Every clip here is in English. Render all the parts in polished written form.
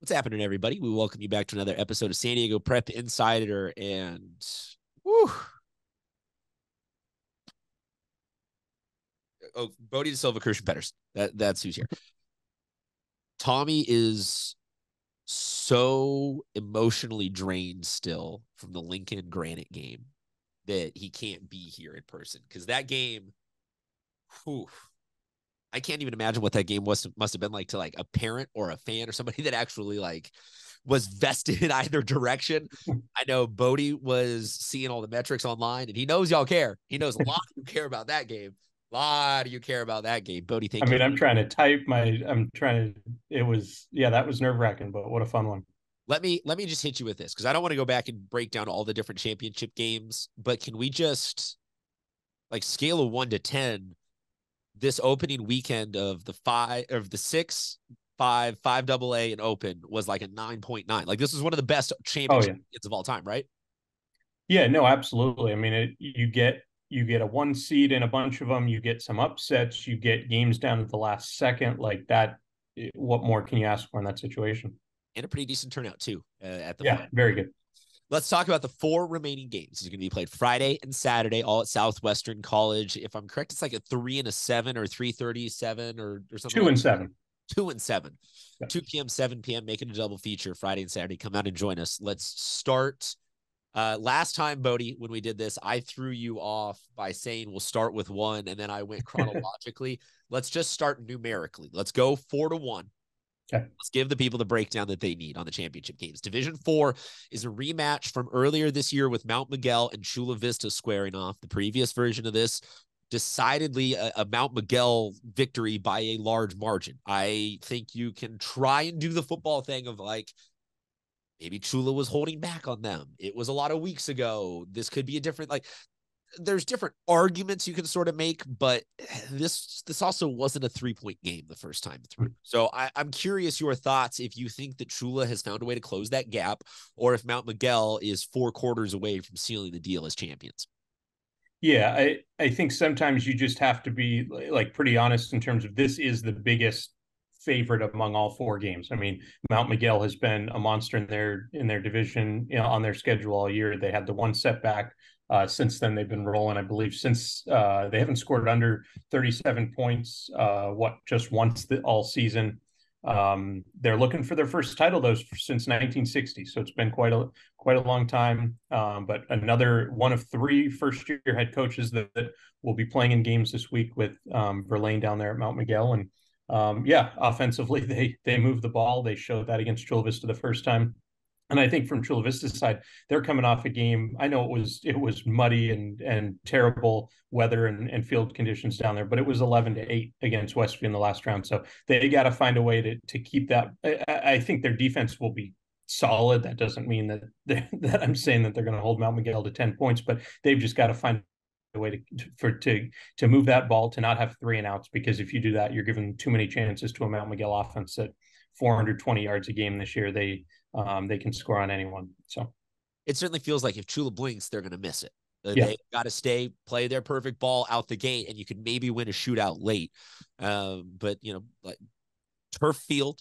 What's happening, everybody? We welcome you back to another episode of San Diego Prep Insider. And whew, Bodie De Silva, Christian Petters. That's who's here. Tommy is so emotionally drained still from the Lincoln Granite game that he can't be here in person because that game, whew, I can't even imagine what that game must have been like to like a parent or a fan or somebody that actually like was vested in either direction. I know Bodie was seeing all the metrics online and he knows y'all care. He knows a lot of you care about that game. A lot of you care about that game. Bodie, I thank you. mean, that was nerve wracking, but what a fun one. Let me just hit you with this because I don't want to go back and break down all the different championship games, but can we just like scale of 1 to 10 this opening weekend of the 5 AA and open was like a 9.9. Like this is one of the best Oh championship yeah. of all time, right? Yeah, no, absolutely. I mean, you get a one seed in a bunch of them, you get some upsets, you get games down at the last second like that. What more can you ask for in that situation? And a pretty decent turnout too at the fight. Yeah, very good. Let's talk about the 4 remaining games. It's going to be played Friday and Saturday, all at Southwestern College. If I'm correct, it's like a 3 and a 7 or 3:37 or something. 2 and 7. 2 and 7. Yeah. 2 p.m., 7 p.m., making a double feature Friday and Saturday. Come out and join us. Let's start. Last time, Bodie, when we did this, I threw you off by saying we'll start with 1, and then I went chronologically. Let's just start numerically. Let's go 4-1. Okay. Let's give the people the breakdown that they need on the championship games. Division 4 is a rematch from earlier this year with Mount Miguel and Chula Vista squaring off. The previous version of this, decidedly a Mount Miguel victory by a large margin. I think you can try and do the football thing of like, maybe Chula was holding back on them. It was a lot of weeks ago. This could be a different, like, there's different arguments you can sort of make, but this also wasn't a 3-point game the first time through. So I'm curious your thoughts if you think that Chula has found a way to close that gap, or if Mount Miguel is 4 quarters away from sealing the deal as champions. Yeah, I think sometimes you just have to be like pretty honest in terms of this is the biggest favorite among all 4 games. I mean, Mount Miguel has been a monster in their division, on their schedule all year. They had the one setback. Since then, they've been rolling. I believe since they haven't scored under 37 points, just once all season. They're looking for their first title though since 1960, so it's been quite a long time. But another one of 3 first-year head coaches that will be playing in games this week with Verlaine down there at Mount Miguel. And offensively they move the ball. They showed that against Chula Vista the first time. And I think from Chula Vista's side, they're coming off a game. I know it was muddy and terrible weather and field conditions down there, but it was 11-8 against Westview in the last round. So they got to find a way to keep that. I think their defense will be solid. That doesn't mean that I'm saying that they're going to hold Mount Miguel to 10 points, but they've just got to find a way to move that ball, to not have 3 and outs, because if you do that, you're giving too many chances to a Mount Miguel offense that 420 yards a game this year. They can score on anyone. So it certainly feels like if Chula blinks, they're going to miss it. Yeah. They got to play their perfect ball out the gate, and you could maybe win a shootout late. But like turf field,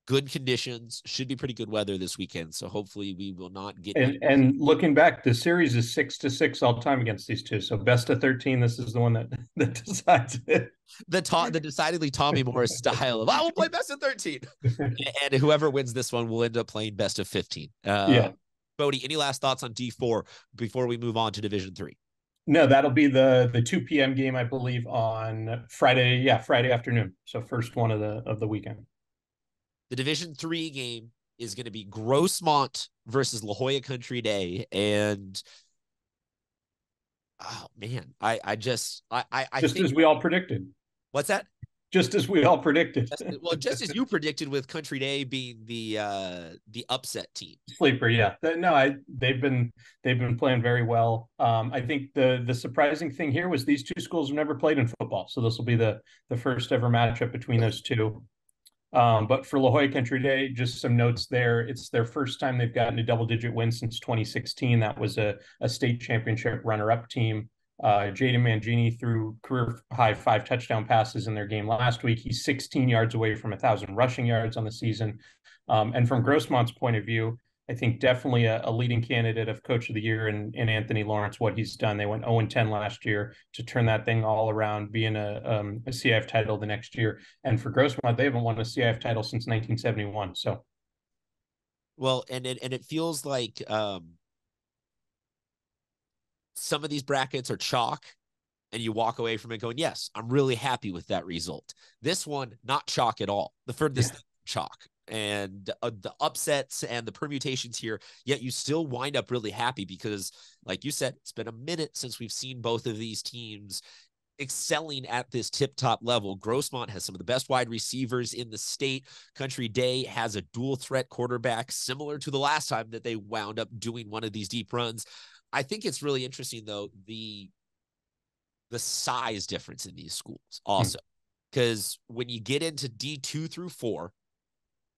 good conditions, should be pretty good weather this weekend. So hopefully we will not get. And looking back, the series is 6-6 all time against these two. So best of 13. This is the one that decides it. The decidedly Tommy Morris style of I will play best of 13, and whoever wins this one will end up playing best of 15. Yeah. Bodie, any last thoughts on D4 before we move on to Division 3? No, that'll be the 2 p.m. game, I believe, on Friday. Yeah, Friday afternoon. So first one of the weekend. The Division 3 game is going to be Grossmont versus La Jolla Country Day, and oh man, I just think, as we all predicted. What's that? Just as we all predicted. Just as you predicted, with Country Day being the upset team. Sleeper, yeah. No, they've been playing very well. I think the surprising thing here was these 2 schools have never played in football, so this will be the first ever matchup between those 2. But for La Jolla Country Day, just some notes there. It's their first time they've gotten a double-digit win since 2016. That was a state championship runner-up team. Jaden Mangini threw career high 5 touchdown passes in their game last week. He's 16 yards away from 1,000 rushing yards on the season. And from Grossmont's point of view, I think definitely a leading candidate of Coach of the Year in Anthony Lawrence, what he's done. They went 0-10 last year to turn that thing all around, being a CIF title the next year. And for Grossmont, they haven't won a CIF title since 1971. So, well, and it feels like some of these brackets are chalk, and you walk away from it going, yes, I'm really happy with that result. This one, not chalk at all. The furthest thing chalk. And the upsets and the permutations here, yet you still wind up really happy because, like you said, it's been a minute since we've seen both of these teams excelling at this tip-top level. Grossmont has some of the best wide receivers in the state. Country Day has a dual threat quarterback, similar to the last time that they wound up doing one of these deep runs. I think it's really interesting, though, the size difference in these schools also, because when you get into D2 through 4,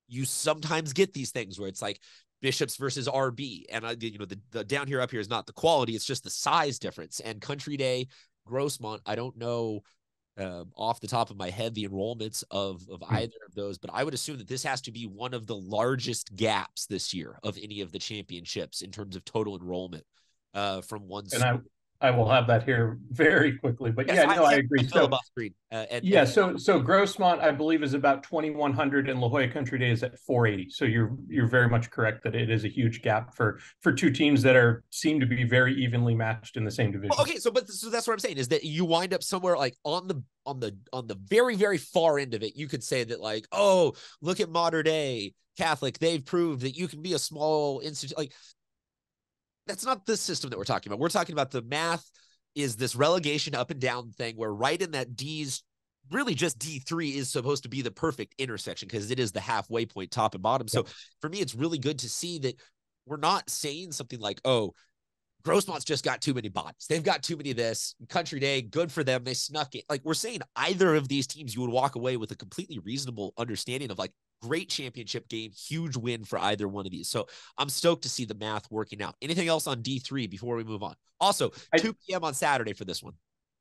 you sometimes get these things where it's like Bishops versus RB. And the down here, up here is not the quality. It's just the size difference. And Country Day, Grossmont, I don't know off the top of my head the enrollments of either of those, but I would assume that this has to be one of the largest gaps this year of any of the championships in terms of total enrollment from one school. And I will have that here very quickly, but yes, I agree. So, so Grossmont, I believe, is about 2,100, and La Jolla Country Day is at 480. So you're very much correct that it is a huge gap for two teams that seem to be very evenly matched in the same division. Okay, so that's what I'm saying is that you wind up somewhere like on the very, very far end of it. You could say that, like, oh, look at Mater Dei Catholic. They've proved that you can be a small institute. Like, that's not the system that we're talking about. We're talking about the math is this relegation up and down thing where right in that D's, really just D3 is supposed to be the perfect intersection because it is the halfway point, top and bottom. So for me, it's really good to see that we're not saying something like, oh, Grossmont's just got too many bodies. They've got too many of this. Country Day, good for them. They snuck it. Like, we're saying either of these teams, you would walk away with a completely reasonable understanding of, like, great championship game, huge win for either one of these. So I'm stoked to see the math working out. Anything else on D3 before we move on? Also, 2 p.m. on Saturday for this one.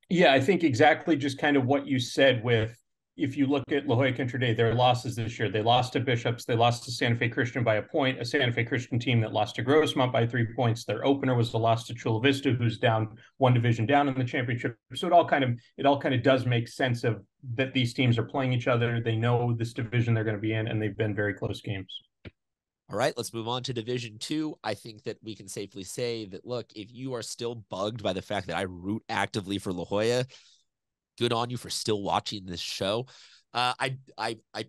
Yeah, I think exactly just kind of what you said with, if you look at La Jolla Country Day, their losses this year, they lost to Bishops, they lost to Santa Fe Christian by a point, a Santa Fe Christian team that lost to Grossmont by 3 points. Their opener was the loss to Chula Vista, who's down one division down in the championship. So it all kind of does make sense of that these teams are playing each other. They know this division they're going to be in, and they've been very close games. All right, let's move on to Division 2. I think that we can safely say that, look, if you are still bugged by the fact that I root actively for La Jolla, good on you for still watching this show. I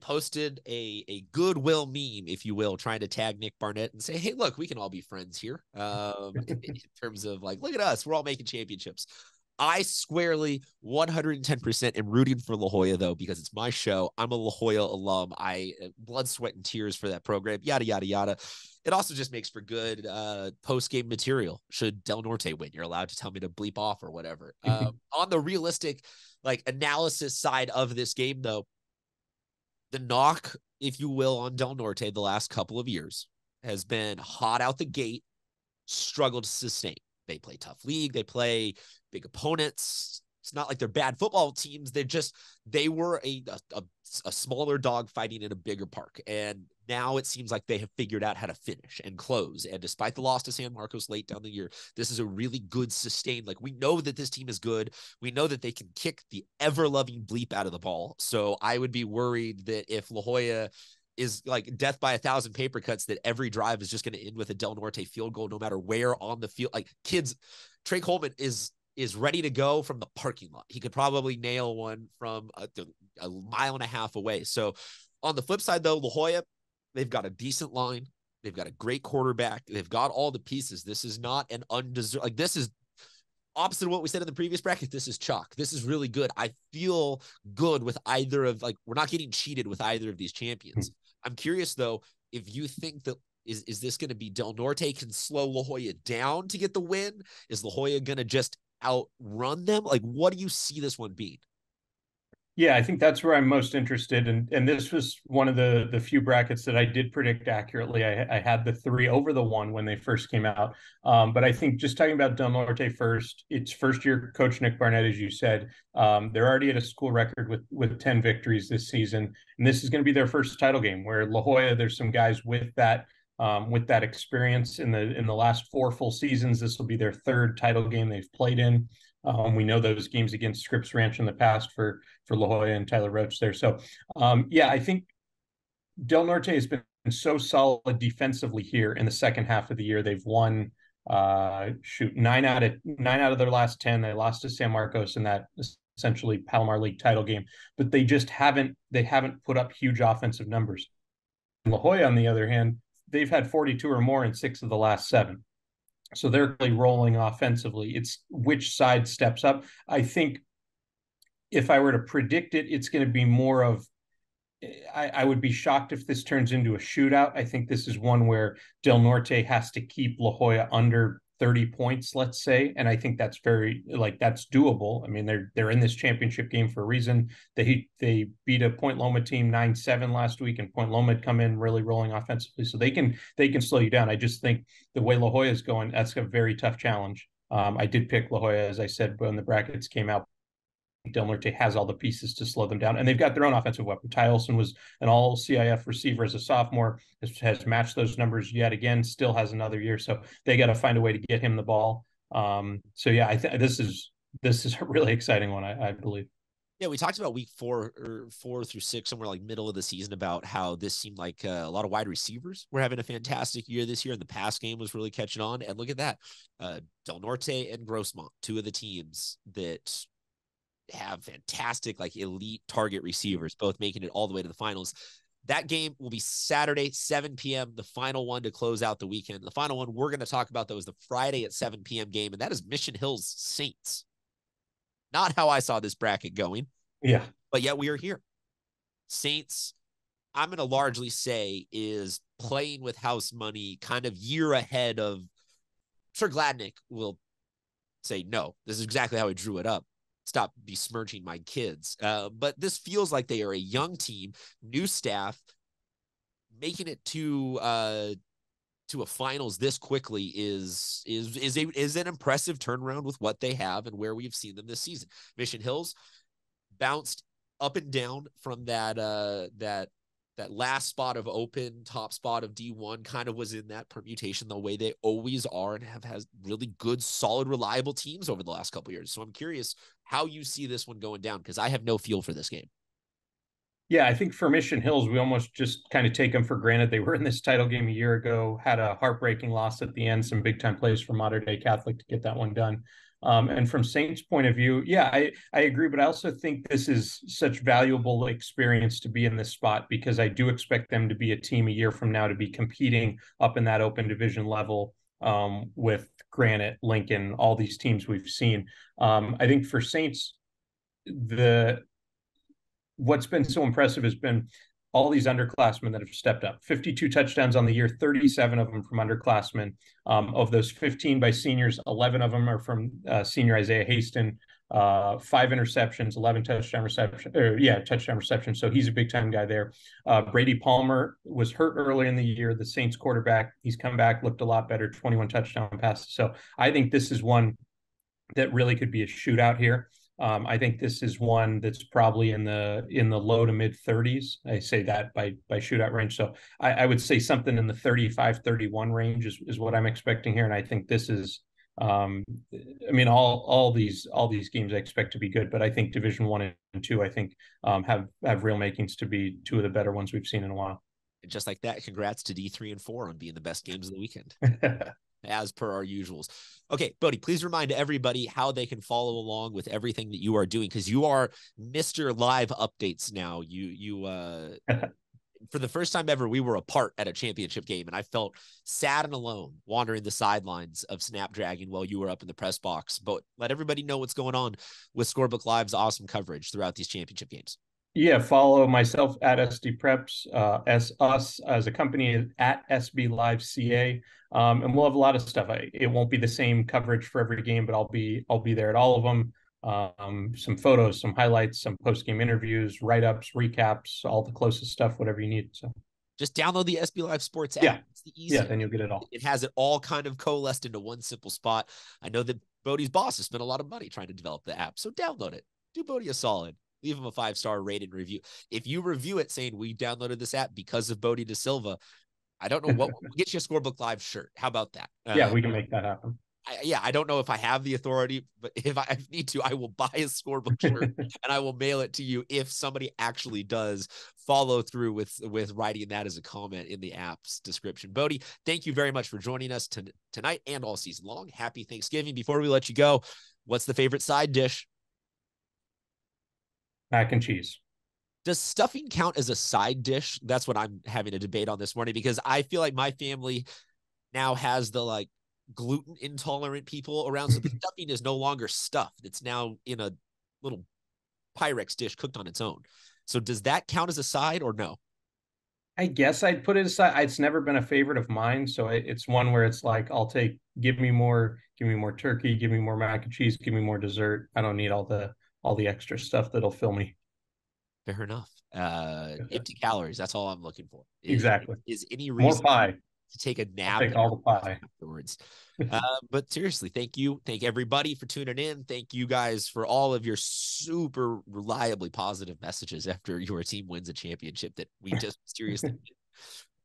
posted a goodwill meme, if you will, trying to tag Nick Barnett and say, hey, look, we can all be friends here. In terms of, like, look at us, we're all making championships. I squarely 110% am rooting for La Jolla, though, because it's my show. I'm a La Jolla alum. I blood, sweat, and tears for that program, yada, yada, yada. It also just makes for good post-game material. Should Del Norte win, you're allowed to tell me to bleep off or whatever. On the realistic, like, analysis side of this game, though, the knock, if you will, on Del Norte the last couple of years has been hot out the gate, struggled to sustain. They play tough league. They play big opponents. It's not like they're bad football teams. They were a smaller dog fighting in a bigger park. And now it seems like they have figured out how to finish and close. And despite the loss to San Marcos late down the year, this is a really good sustained. Like, we know that this team is good. We know that they can kick the ever-loving bleep out of the ball. So I would be worried that if La Jolla is like death by 1,000 paper cuts, that every drive is just going to end with a Del Norte field goal, no matter where on the field. Like, kids, Trey Coleman is ready to go from the parking lot. He could probably nail one from a mile and a half away. So on the flip side, though, La Jolla, they've got a decent line. They've got a great quarterback. They've got all the pieces. This is not an undeserved, like, this is opposite of what we said in the previous bracket. This is chalk. This is really good. I feel good with either of, like, we're not getting cheated with either of these champions. I'm curious, though, if you think that is this going to be Del Norte can slow La Jolla down to get the win? Is La Jolla going to just outrun them? Like, what do you see this one being? Yeah, I think that's where I'm most interested. And this was one of the few brackets that I did predict accurately. I had the 3 over the 1 when they first came out. But I think just talking about Del Norte first, it's first year coach Nick Barnett, as you said. They're already at a school record with 10 victories this season. And this is going to be their first title game, where La Jolla, there's some guys with that experience in the last 4 full seasons. This will be their third title game they've played in. We know those games against Scripps Ranch in the past for La Jolla and Tyler Roach there. So, yeah, I think Del Norte has been so solid defensively here in the second half of the year. They've won nine out of their last 10. They lost to San Marcos in that essentially Palomar League title game, but they just haven't put up huge offensive numbers. La Jolla, on the other hand, they've had 42 or more in 6 of the last 7. So they're really rolling offensively. It's which side steps up. I think if I were to predict it, it's going to be more of, I would be shocked if this turns into a shootout. I think this is one where Del Norte has to keep La Jolla under 30 points, let's say. And I think that's that's doable. I mean, they're in this championship game for a reason. They beat a Point Loma team 9-7 last week, and Point Loma had come in really rolling offensively. So they can slow you down. I just think the way La Jolla is going, that's a very tough challenge. I did pick La Jolla, as I said, when the brackets came out. Del Norte has all the pieces to slow them down, and they've got their own offensive weapon. Ty Olson was an all CIF receiver as a sophomore, has matched those numbers yet again, still has another year. So they got to find a way to get him the ball. So yeah, I think this is a really exciting one, I believe. Yeah, we talked about week 4 through 6, somewhere like middle of the season, about how this seemed like a lot of wide receivers were having a fantastic year this year, and the pass game was really catching on. And look at that, Del Norte and Grossmont, 2 of the teams that have fantastic, like elite target receivers, both making it all the way to the finals. That game will be Saturday, 7 p.m., the final one to close out the weekend. The final one we're going to talk about, though, is the Friday at 7 p.m. game, and that is Mission Hills Saints. Not how I saw this bracket going. Yeah. But yet we are here. Saints, I'm going to largely say, is playing with house money, kind of year ahead of. Sure, Gladnick will say, no, this is exactly how I drew it up. Stop besmirching my kids. But this feels like they are a young team, new staff, making it to a finals this quickly is an impressive turnaround with what they have and where we've seen them this season. Mission Hills bounced up and down from that last spot of open, top spot of D1, kind of was in that permutation the way they always are, and have has really good, solid, reliable teams over the last couple of years. So I'm curious how you see this one going down, because I have no feel for this game. Yeah, I think for Mission Hills, we almost just kind of take them for granted. They were in this title game a year ago, had a heartbreaking loss at the end, some big time plays for Mater Dei Catholic to get that one done. And from Saints' point of view, yeah, I agree. But I also think this is such valuable experience to be in this spot, because I do expect them to be a team a year from now to be competing up in that open division level with Granite, Lincoln, all these teams we've seen. I think for Saints, what's been so impressive has been all these underclassmen that have stepped up. 52 touchdowns on the year, 37 of them from underclassmen. Of those 15 by seniors, 11 of them are from senior Isaiah Haston. 5 interceptions, 11 touchdown receptions. So he's a big time guy there. Brady Palmer was hurt earlier in the year, the Saints quarterback. He's come back, looked a lot better, 21 touchdown passes. So I think this is one that really could be a shootout here. I think this is one that's probably in the low to mid 30s. I say that by shootout range. So I would say something in the 35-31 range is what I'm expecting here. And I think this is, I mean, all these games I expect to be good, but I think Division 1 and 2, I think have real makings to be 2 of the better ones we've seen in a while. And just like that, congrats to D3 and 4 on being the best games of the weekend. As per our usuals. Okay, Bodie, please remind everybody how they can follow along with everything that you are doing, because you are Mr. Live Updates now. You for the first time ever, we were apart at a championship game, and I felt sad and alone wandering the sidelines of Snapdragon while you were up in the press box. But let everybody know what's going on with Scorebook Live's awesome coverage throughout these championship games. Yeah, follow myself at SD Preps, us as a company at SB Live CA, and we'll have a lot of stuff. It won't be the same coverage for every game, but I'll be there at all of them. some photos, some highlights, some post-game interviews, write-ups, recaps, all the closest stuff, whatever you need. So just download the SB Live Sports app. yeah, It's the yeah, easiest. then you'll get it all. It has it all kind of coalesced into one simple spot. I know that Bodie's boss has spent a lot of money trying to develop the app, so download it. Do Bodie a solid. Leave him a 5-star rated review. If you review it saying we downloaded this app because of Bodie Da Silva, I don't know what will get you a Scorebook Live shirt. How about that? Yeah, we can make that happen. I don't know if I have the authority, but if I need to, I will buy a Scorebook shirt and I will mail it to you if somebody actually does follow through with writing that as a comment in the app's description. Bodie, thank you very much for joining us tonight and all season long. Happy Thanksgiving. Before we let you go, what's the favorite side dish? Mac and cheese. Does stuffing count as a side dish? That's what I'm having a debate on this morning, because I feel like my family now has the like gluten intolerant people around. So the stuffing is no longer stuffed. It's now in a little Pyrex dish cooked on its own. So does that count as a side or no? I guess I'd put it aside. It's never been a favorite of mine. So it's one where it's like, give me more turkey, give me more mac and cheese, give me more dessert. I don't need all the extra stuff that'll fill me. Fair enough. Empty calories. That's all I'm looking for. Exactly. Is any more reason pie to take a nap? I'll take all the pie afterwards. But seriously, thank you. Thank everybody for tuning in. Thank you guys for all of your super reliably positive messages after your team wins a championship that we just seriously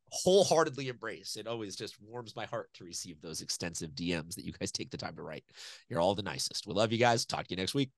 wholeheartedly embrace. It always just warms my heart to receive those extensive DMs that you guys take the time to write. You're all the nicest. We love you guys. Talk to you next week.